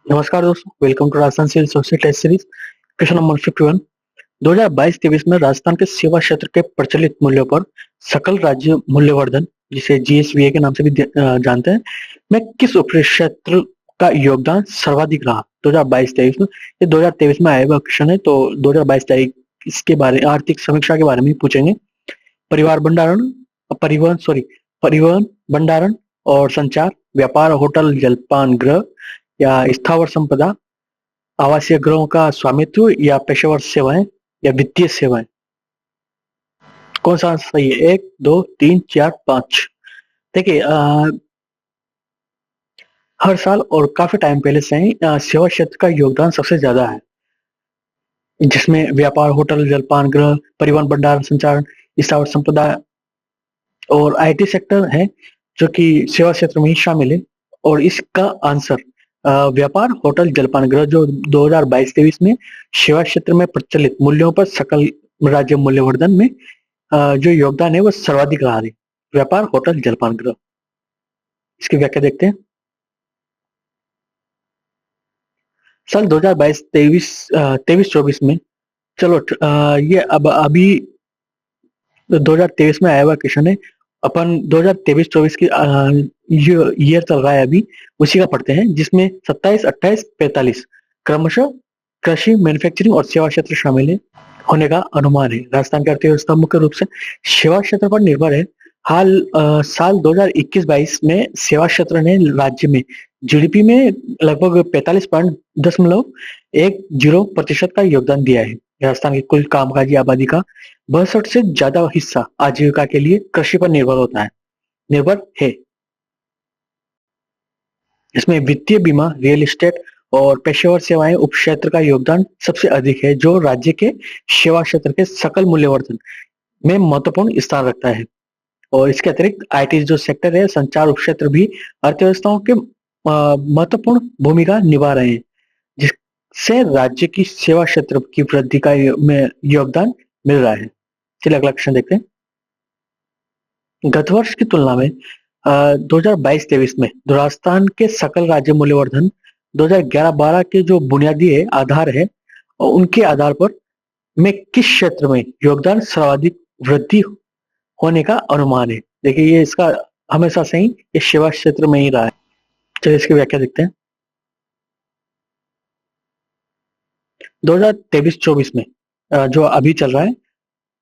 नमस्कार दोस्तों, welcome to Rajasthan civil services test series. Question number 51। 2022-23 में राजस्थान के सेवा क्षेत्र के प्रचलित मूल्यों पर सकल राज्य मूल्यवर्धन, जिसे जीएसवीए के नाम से भी जानते हैं, में किस उपक्षेत्र का योगदान सर्वाधिक रहा 2022-23 में। ये 2023 में आया हुआ क्वेश्चन है, तो 2022-23 के बारे आर्थिक समीक्षा के बारे में पूछेंगे। परिवार भंडारण, परिवहन, भंडारण और संचार, व्यापार, होटल, जलपान गृह या स्थावर संपदा, आवासीय गृहों का स्वामित्व या पेशेवर सेवाएं या वित्तीय सेवाएं। कौन सा आंसर सही है? 1, 2, 3, 4, 5। देखिए, हर साल और काफी टाइम पहले से ही सेवा क्षेत्र का योगदान सबसे ज्यादा है, जिसमें व्यापार, होटल, जलपान गृह, परिवहन, भंडारण, संचार, स्थावर संपदा और आईटी सेक्टर है, जो कि सेवा क्षेत्र में ही शामिल है। और इसका आंसर व्यापार, होटल, जलपान गृह, जो 2022-23 में सेवा क्षेत्र में प्रचलित मूल्यों पर सकल राज्य मूल्यवर्धन में जो योगदान है वो सर्वाधिक रहा है। व्यापार, होटल, जलपान गृह। इसकी व्याख्या देखते हैं। साल 2022-23 में, चलो ये अब अभी 2023 में आया हुआ क्वेश्चन है। अपन 2023-24 की जो ईयर चल रहा है अभी, उसी का पढ़ते हैं, जिसमें 27, 28, 45 क्रमशः कृषि, मैन्युफैक्चरिंग और सेवा क्षेत्र शामिल है होने का अनुमान है। राजस्थान की अर्थव्यवस्था मुख्य रूप से सेवा क्षेत्र पर निर्भर है। साल 2021-22 में सेवा क्षेत्र ने राज्य में जीडीपी में लगभग 45.10% का योगदान दिया है। राजस्थान की कुल कामकाजी आबादी का 62 से ज्यादा हिस्सा आजीविका के लिए कृषि पर निर्भर है। इसमें वित्तीय, बीमा, रियल एस्टेट और पेशेवर सेवाएं उपक्षेत्र का योगदान सबसे अधिक है, जो राज्य के सेवा क्षेत्र के सकल मूल्यवर्धन में महत्वपूर्ण स्थान रखता है। और इसके अतिरिक्त आईटी जो सेक्टर है, संचार उपक्षेत्र भी अर्थव्यवस्थाओं के महत्वपूर्ण भूमिका निभा रहे हैं, जिससे राज्य की सेवा क्षेत्र की वृद्धि का में योगदान मिल रहा है। चलिए अगला क्वेश्चन देखते हैं। गत वर्ष की तुलना में 2022-23 में राजस्थान के सकल राज्य मूल्यवर्धन 2011-12 के जो बुनियादी आधार है, और उनके आधार पर में किस क्षेत्र में योगदान सर्वाधिक वृद्धि होने का अनुमान है। देखिए, ये इसका हमेशा से ही ये सेवा क्षेत्र में ही रहा है। चलिए इसकी व्याख्या देखते हैं। 2023-24 में जो अभी चल रहा है,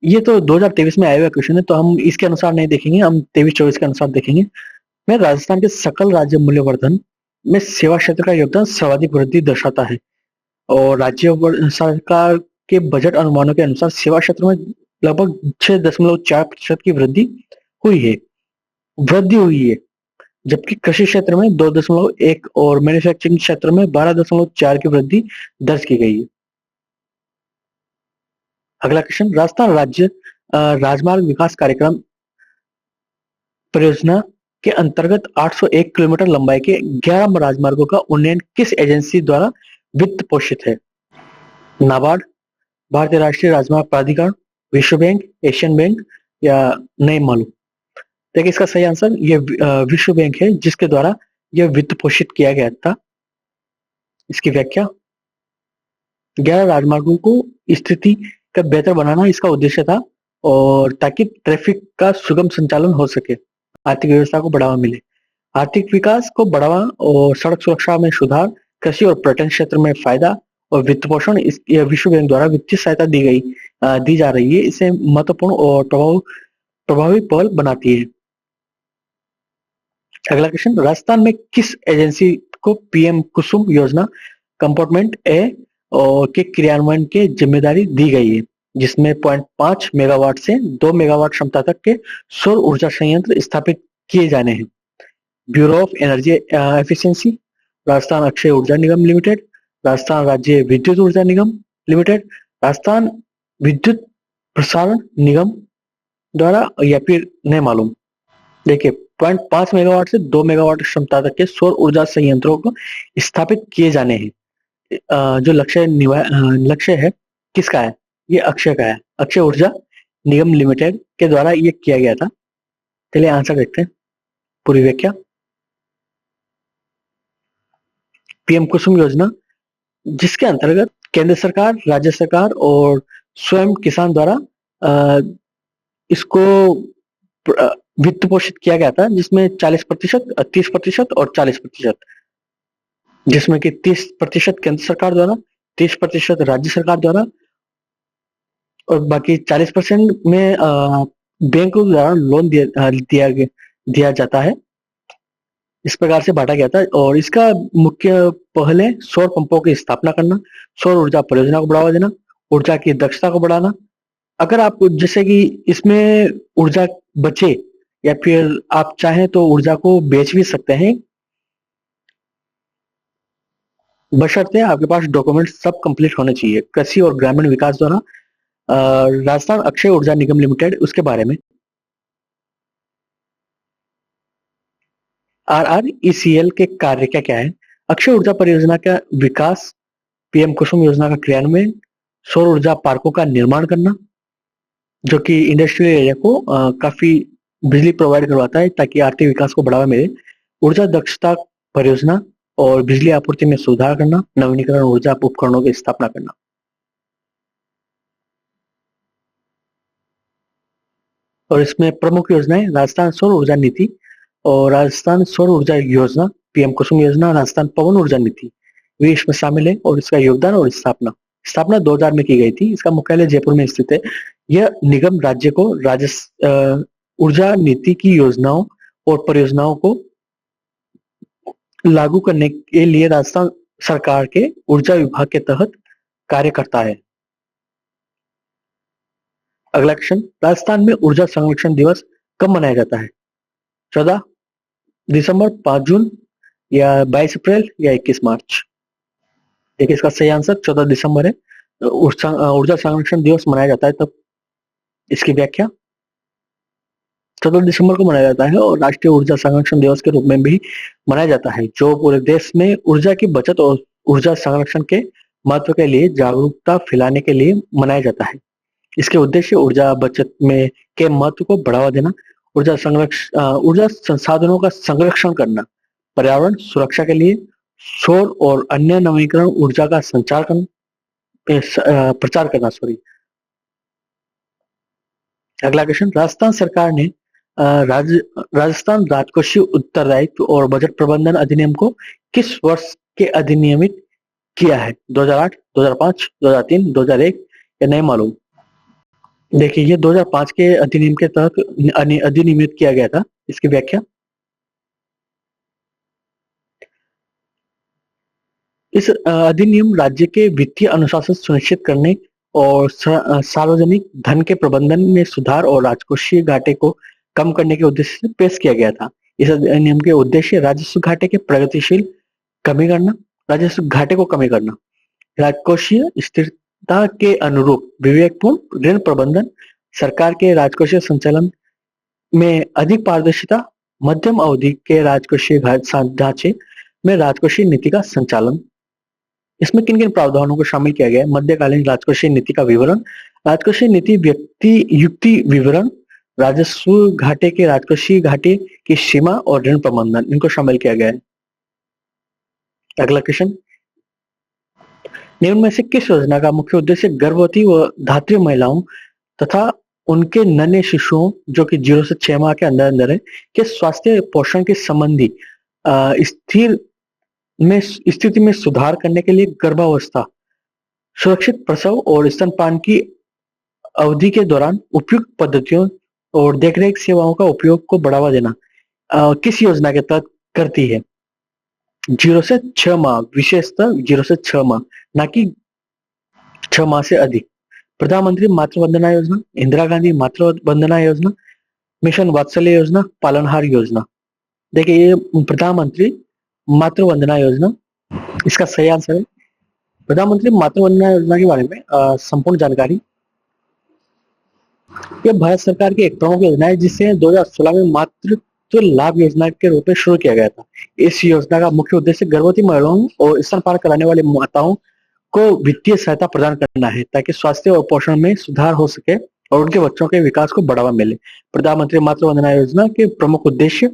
ये तो 2023 में आया हुआ क्वेश्चन है, तो हम इसके अनुसार नहीं देखेंगे, हम 23-24 के अनुसार देखेंगे। में राजस्थान के सकल राज्य मूल्यवर्धन में सेवा क्षेत्र का योगदान सर्वाधिक वृद्धि दर्शाता है। और राज्य सरकार के बजट अनुमानों के अनुसार सेवा क्षेत्र में लगभग 6.4% की वृद्धि हुई है, जबकि कृषि क्षेत्र में 2.1 और मैन्युफैक्चरिंग क्षेत्र में 12.4 की वृद्धि दर्ज की गई है। अगला क्वेश्चन, राजस्थान राज्य राजमार्ग विकास कार्यक्रम परियोजना के अंतर्गत 801 किलोमीटर लंबाई के 11 राजमार्गों का उन्नयन किस एजेंसी द्वारा वित्त पोषित है? नाबार्ड, भारतीय राष्ट्रीय राजमार्ग प्राधिकरण, विश्व बैंक, एशियन बैंक या नहीं मालूम। देखिए, इसका सही आंसर ये विश्व बैंक है, जिसके द्वारा यह वित्त पोषित किया गया था। इसकी व्याख्या, 11 राजमार्गों को स्थिति का बेहतर बनाना इसका उद्देश्य था, और ताकि ट्रैफिक का सुगम संचालन हो सके, आर्थिक व्यवस्था को बढ़ावा मिले। आर्थिक विकास को बढ़ावा और सड़क सुरक्षा में सुधार, कृषि और पर्यटन क्षेत्र में फायदा और वित्त पोषण विश्व बैंक द्वारा वित्तीय सहायता दी जा रही है। इसे महत्वपूर्ण और प्रभावी पहल बनाती है। अगला क्वेश्चन, राजस्थान में किस एजेंसी को पीएम कुसुम योजना कंपोर्टमेंट ए और के क्रियान्वयन की जिम्मेदारी दी गई है, जिसमें 0.5 मेगावाट से 2 मेगावाट क्षमता तक के सौर ऊर्जा संयंत्र स्थापित किए जाने हैं? Bureau of energy efficiency, Rajasthan Akshay ऊर्जा निगम लिमिटेड, राजस्थान राज्य विद्युत ऊर्जा निगम लिमिटेड, राजस्थान विद्युत प्रसारण निगम द्वारा, या फिर नहीं मालूम। देखिए, 0.5 मेगावाट से 2 मेगावाट क्षमता तक के सौर ऊर्जा संयंत्रों को स्थापित किए जाने हैं। जो लक्ष्य है किसका है? ये अक्षय का है, अक्षय ऊर्जा निगम लिमिटेड के द्वारा ये किया गया था। चलिए आंसर देखते हैं, पूरी व्याख्या। पीएम कुसुम योजना, जिसके अंतर्गत केंद्र सरकार, राज्य सरकार और स्वयं किसान द्वारा अ, इसको वित्त पोषित किया गया था, जिसमें 40%, 30% और 40%, जिसमें कि 30% केंद्र सरकार द्वारा, 30% राज्य सरकार द्वारा और बाकी 40% में बैंकों द्वारा लोन दिया जाता है। इस प्रकार से बांटा गया था और इसका मुख्य पहल है सौर पंपों की स्थापना करना, सौर ऊर्जा परियोजना को बढ़ावा देना, ऊर्जा की दक्षता को बढ़ाना। अगर आप जैसे कि इसमें ऊर्जा बचे या फिर आप चाहें तो ऊर्जा को बेच भी सकते हैं, बशर्ते आपके पास डॉक्यूमेंट सब कंप्लीट होने चाहिए। कृषि और ग्रामीण विकास द्वारा राजस्थान अक्षय ऊर्जा निगम लिमिटेड, उसके बारे में RRECL के कार्य क्या क्या है? अक्षय ऊर्जा परियोजना का विकास, पीएम कुसुम योजना का क्रियान्वयन, सौर ऊर्जा पार्कों का निर्माण करना जो कि इंडस्ट्रियल एरिया को काफी बिजली प्रोवाइड करवाता है ताकि आर्थिक विकास को बढ़ावा मिले, ऊर्जा दक्षता परियोजना और बिजली आपूर्ति में सुधार करना, नवीनीकरण ऊर्जा उपकरणों की स्थापना करना। और इसमें प्रमुख योजनाएं राजस्थान सौर ऊर्जा नीति और राजस्थान सौर ऊर्जा योजना, पीएम कुसुम योजना, राजस्थान पवन ऊर्जा नीति, वे इसमें शामिल है। और इसका योगदान और स्थापना स्थापना 2000 में की गई थी। इसका मुख्यालय जयपुर में स्थित है। यह निगम राज्य को ऊर्जा नीति की योजनाओं और परियोजनाओं को लागू करने के लिए राजस्थान सरकार के ऊर्जा विभाग के तहत कार्य करता है। अगला क्वेश्चन, राजस्थान में ऊर्जा संरक्षण दिवस कब मनाया जाता है? 14 दिसंबर, 5 जून या 22 अप्रैल या 21 मार्च? देखिए इसका सही आंसर 14 दिसंबर है। ऊर्जा संरक्षण दिवस मनाया जाता है तब। इसकी व्याख्या, 14 दिसंबर को मनाया जाता है और राष्ट्रीय ऊर्जा संरक्षण दिवस के रूप में भी मनाया जाता है, जो पूरे देश में ऊर्जा की बचत और ऊर्जा संरक्षण के महत्व के लिए जागरूकता फैलाने के लिए मनाया जाता है। इसके उद्देश्य ऊर्जा बचत में के महत्व को बढ़ावा देना, ऊर्जा संसाधनों का संरक्षण करना, पर्यावरण सुरक्षा के लिए सौर और अन्य नवीकरण ऊर्जा का प्रचार करना। अगला क्वेश्चन, राजस्थान सरकार ने राजस्थान राजकोषीय उत्तरदायित्व और बजट प्रबंधन अधिनियम को किस वर्ष के अधिनियमित किया है? 2008, 2005, 2003, 2001 या नहीं मालूम? देखिए ये 2005 के अधिनियम के तहत अधिनियमित किया गया था। इसकी व्याख्या, इस अधिनियम राज्य के वित्तीय अनुशासन सुनिश्चित करने और सार्वजनिक धन के प्रबंधन में सुधार और राजकोषीय घाटे को कम करने के उद्देश्य से पेश किया गया था। इस अधिनियम के उद्देश्य राजस्व घाटे के प्रगतिशील कमी करना, राजस्व घाटे को कमी करना, राजकोषीय स्थिरता के अनुरूप विवेकपूर्ण ऋण प्रबंधन, सरकार के राजकोषीय संचालन में अधिक पारदर्शिता, मध्यम अवधि के राजकोषीय ढांचे में राजकोषीय नीति का संचालन। इसमें किन किन प्रावधानों को शामिल किया गया है? मध्यकालीन राजकोषीय नीति का विवरण, राजकोषीय नीति व्यक्ति युक्ति विवरण, राजस्व घाटे के राजकोषीय घाटे की सीमा और ऋण प्रबंधन, इनको शामिल किया गया है। अगला क्वेश्चन, निम्न में से किस योजना का मुख्य उद्देश्य गर्भवती व धात्री महिलाओं तथा उनके नन्हे शिशुओं जो कि 0 से 6 माह के अंदर अंदर है के स्वास्थ्य पोषण के संबंधी स्थिति में सुधार करने के लिए गर्भावस्था, सुरक्षित प्रसव और स्तनपान की अवधि के दौरान उपयुक्त पद्धतियों और देखरेख सेवाओं का उपयोग को बढ़ावा देना किस योजना के तहत करती है? 0 से 6 माह, विशेषतः 0 से 6 माह, ना कि 6 माह से अधिक। प्रधानमंत्री मातृ वंदना योजना, इंदिरा गांधी मातृ वंदना योजना, मिशन वात्सल्य योजना, पालनहार योजना। देखिए ये प्रधानमंत्री मातृ वंदना योजना इसका सही आंसर है। प्रधानमंत्री मातृ वंदना योजना के बारे में संपूर्ण जानकारी, यह भारत सरकार की एक प्रमुख योजना है जिसे 2016 में मातृत्व लाभ योजना के रूप में शुरू किया गया था। इस योजना का मुख्य उद्देश्य गर्भवती महिलाओं और स्तनपान कराने वाली माताओं को वित्तीय सहायता प्रदान करना है ताकि स्वास्थ्य और पोषण में सुधार हो सके और उनके बच्चों के विकास को बढ़ावा मिले। प्रधानमंत्री मातृ वंदना योजना के प्रमुख उद्देश्य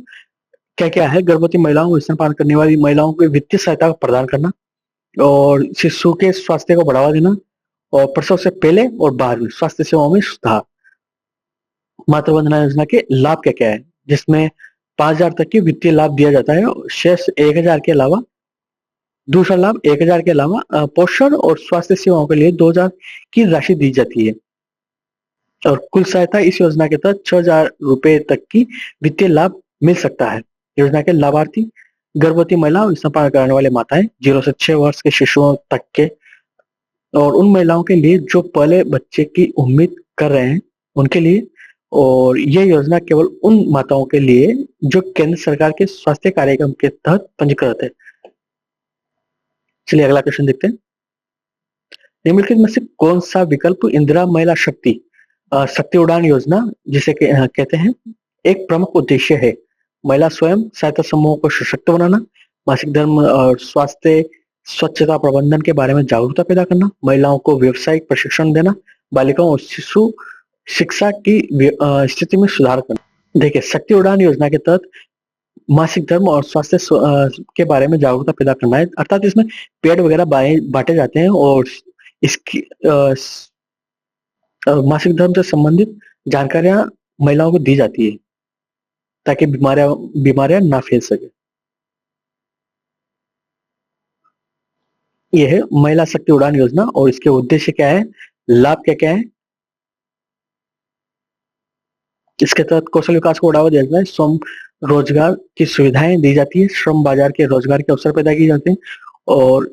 क्या क्या है? गर्भवती महिलाओं, स्तनपान करने वाली महिलाओं को वित्तीय सहायता प्रदान करना, और शिशु के स्वास्थ्य को बढ़ावा देना, और प्रसव से पहले और बाद में स्वास्थ्य सेवाओं में सुधार। मातृ वंदना योजना के लाभ क्या क्या है? जिसमें 5,000 तक की वित्तीय लाभ दिया जाता है। शेष 1,000 के अलावा, दूसरा लाभ 1,000 के अलावा पोषण और स्वास्थ्य सेवाओं के लिए 2,000 की राशि दी जाती है। और कुल सहायता इस योजना के तहत 6,000 रुपए तक की वित्तीय लाभ मिल सकता है। योजना के लाभार्थी गर्भवती महिला और स्तनपान कराने वाले माताएं, 0 से 6 वर्ष के शिशुओं तक के, और उन महिलाओं के लिए जो पहले बच्चे की उम्मीद कर रहे हैं उनके लिए। और यह योजना केवल उन माताओं के लिए जो केंद्र सरकार के स्वास्थ्य कार्यक्रम के तहत पंजीकृत है। चलिए अगला क्वेश्चन देखते हैं। निम्नलिखित में से कौन सा विकल्प इंदिरा महिला शक्ति शक्ति उड़ान योजना जिसे कहते हैं एक प्रमुख उद्देश्य है? महिला स्वयं सहायता समूहों को सशक्त बनाना, मासिक धर्म और स्वास्थ्य स्वच्छता प्रबंधन के बारे में जागरूकता पैदा करना, महिलाओं को व्यावसायिक प्रशिक्षण देना, बालिकाओं और शिशु शिक्षा की स्थिति में सुधार करना। देखिए, शक्ति उड़ान योजना के तहत मासिक धर्म और स्वास्थ्य के बारे में जागरूकता पैदा करना है। अर्थात इसमें पेड़ वगैरह बांटे जाते हैं और इसकी मासिक धर्म से संबंधित जानकारियां महिलाओं को दी जाती है ताकि बीमारियां ना फैल सके। यह है महिला शक्ति उड़ान योजना, और इसके उद्देश्य क्या है, लाभ क्या क्या है? इसके तहत कौशल विकास को बढ़ावा दिया जाता है, स्वयं रोजगार की सुविधाएं दी जाती है, श्रम बाजार के रोजगार के अवसर पैदा किए जाते हैं, और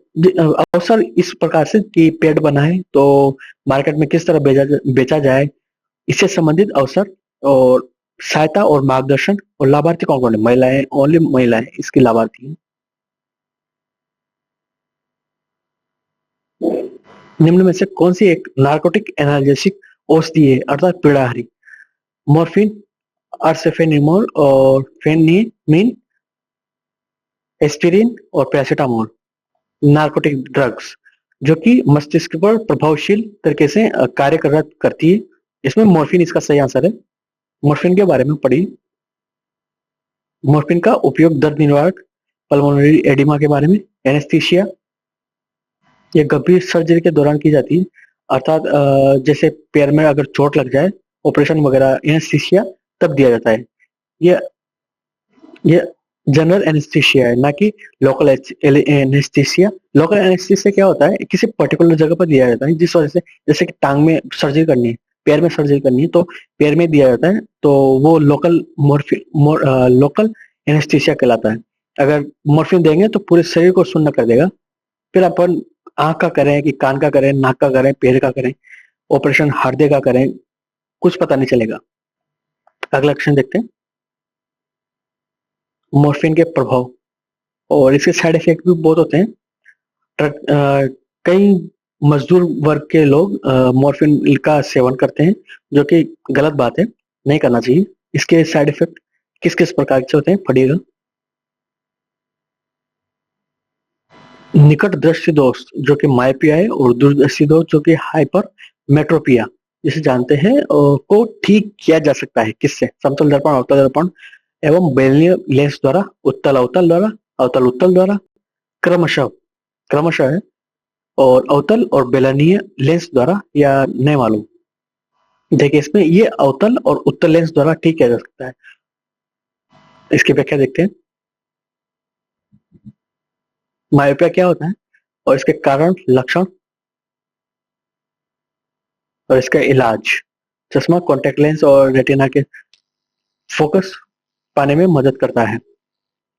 अवसर इस प्रकार से कि पेड़ बनाए तो मार्केट में किस तरह बेचा जाए, इससे संबंधित अवसर और सहायता और मार्गदर्शन। और लाभार्थी कौन कौन है? महिलाएं, ओनली महिलाएं इसकी लाभार्थी हैं। निम्न में से कौन सी एक नार्कोटिक एनाल्जेसिक औषधि है अर्थात पीड़ाहारी? मॉर्फिन, आर्सेफेनिमोल और फेनिमीन, एस्पिरिन और पैरासीटामोल। नार्कोटिक ड्रग्स जो कि मस्तिष्क पर प्रभावशील तरीके से कार्य करती है। इसमें मॉर्फिन इसका सही आंसर है। मॉर्फिन के बारे में पढ़िए। मॉर्फिन का उपयोग दर्द निवारक, पल्मोनरी एडिमा के बारे में, एनेस्थीसिया, ये गंभीर सर्जरी के दौरान की जाती है। अर्थात जैसे पैर में अगर चोट लग जाए, ऑपरेशन वगैरह, एनेस्थीसिया तब दिया जाता है। ये ये जनरल एनेस्थीसिया है, ना कि लोकल एनेस्थीसिया। लोकल एनेस्थीसिया क्या होता है, किसी पर्टिकुलर जगह पर दिया जाता है जिस वजह से, जैसे कि टांग में सर्जरी करनी है, पैर में सर्जरी करनी है तो पैर में दिया जाता है, तो वो लोकल एनेस्थीसिया कहलाता है। अगर मॉर्फिन देंगे तो पूरे शरीर को सुन्न कर देगा। फिर अपन आंख का करें कि कान का करें, नाक का करें, पैर का करें, ऑपरेशन हृदय का करें, कुछ पता नहीं चलेगा। अगला क्वेश्चन देखते हैं। मॉर्फिन के प्रभाव और इसके साइड इफेक्ट भी बहुत होते हैं। कई मजदूर वर्ग के लोग मॉर्फिन का सेवन करते हैं, जो कि गलत बात है, नहीं करना चाहिए। इसके साइड इफेक्ट किस किस प्रकार से होते हैं पढ़िएगा। निकट दृष्टि दोष जो कि मायोपिया है, और दूरदृष्टि दोष जो कि हाइपर मेट्रोपिया जिसे जानते हैं, को ठीक किया जा सकता है किससे? समतल दर्पण, अवतल दर्पण एवं बेलनीय लेंस द्वारा, उत्तल अवतल द्वारा, अवतल उत्तल द्वारा, क्रमशः क्रमशः है, और अवतल और बेलनीय लेंस द्वारा, या नहीं मालूम। देखिए, इसमें ये अवतल और उत्तल लेंस द्वारा ठीक किया जा सकता है। इसकी व्याख्या देखते हैं। मायोपिया क्या होता है और इसके कारण, लक्षण और इसका इलाज। चश्मा कॉन्टेक्ट लेंस और रेटिना के फोकस पाने में मदद करता है।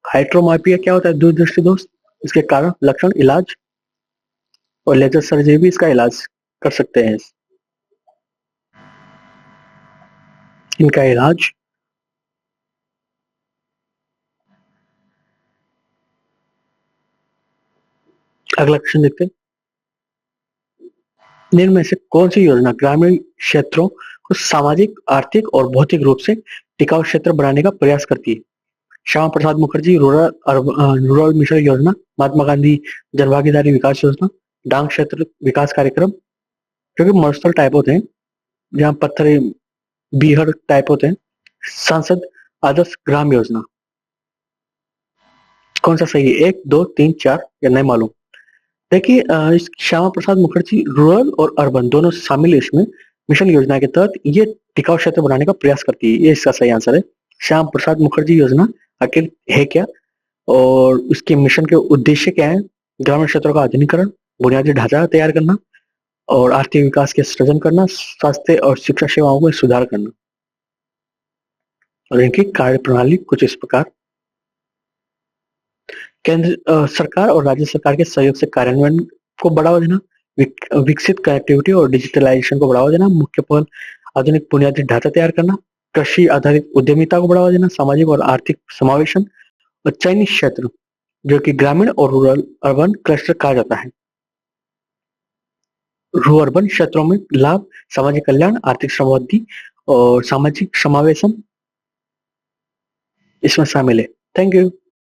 हाइड्रोमाइपिया क्या होता है? दूरदृष्टि दोष। इसके कारण, लक्षण, इलाज, और लेजर सर्जरी भी इसका इलाज कर सकते हैं। इनका इलाज। अगला क्वेश्चन देखते हैं। निम्न में से कौन सी योजना ग्रामीण क्षेत्रों को सामाजिक, आर्थिक और भौतिक रूप से टिकाऊ क्षेत्र बनाने का प्रयास करती है? श्यामा प्रसाद मुखर्जी रूरल मिशन योजना, महात्मा गांधी जनभागीदारी विकास योजना, डांग क्षेत्र विकास कार्यक्रम, क्योंकि मरुस्थल टाइप होते हैं जहाँ पत्थर बीहड़ टाइप होते हैं, सांसद आदर्श ग्राम योजना। कौन सा सही है? 1, 2, 3, 4 या नहीं मालूम? देखिए श्यामा प्रसाद मुखर्जी रूरल और अर्बन दोनों शामिल है इसमें। मिशन योजना के तहत ये टिकाऊ क्षेत्र बनाने का प्रयास करती है। ये इसका सही आंसर है। श्याम प्रसाद मुखर्जी योजना आखिर है क्या और उसके मिशन के उद्देश्य क्या है? ग्रामीण क्षेत्रों का आधुनिकीकरण, बुनियादी ढांचा तैयार करना और आर्थिक विकास के सृजन करना, स्वास्थ्य और शिक्षा सेवाओं में सुधार करना। और इनकी कार्यप्रणाली कुछ इस प्रकार। केंद्र सरकार और राज्य सरकार के सहयोग से कार्यान्वयन को बढ़ावा देना, विकसित कनेक्टिविटी और डिजिटलाइजेशन को बढ़ावा देना, मुख्य पहल आधुनिक बुनियादी ढांचा तैयार करना, कृषि आधारित उद्यमिता को बढ़ावा देना, सामाजिक और आर्थिक समावेशन और चयनित क्षेत्र जो कि ग्रामीण और रूरल अर्बन क्लस्टर कहा जाता है। रूरल अर्बन क्षेत्रों में लाभ, सामाजिक कल्याण, आर्थिक समृद्धि और सामाजिक समावेशन इसमें शामिल है। Thank you.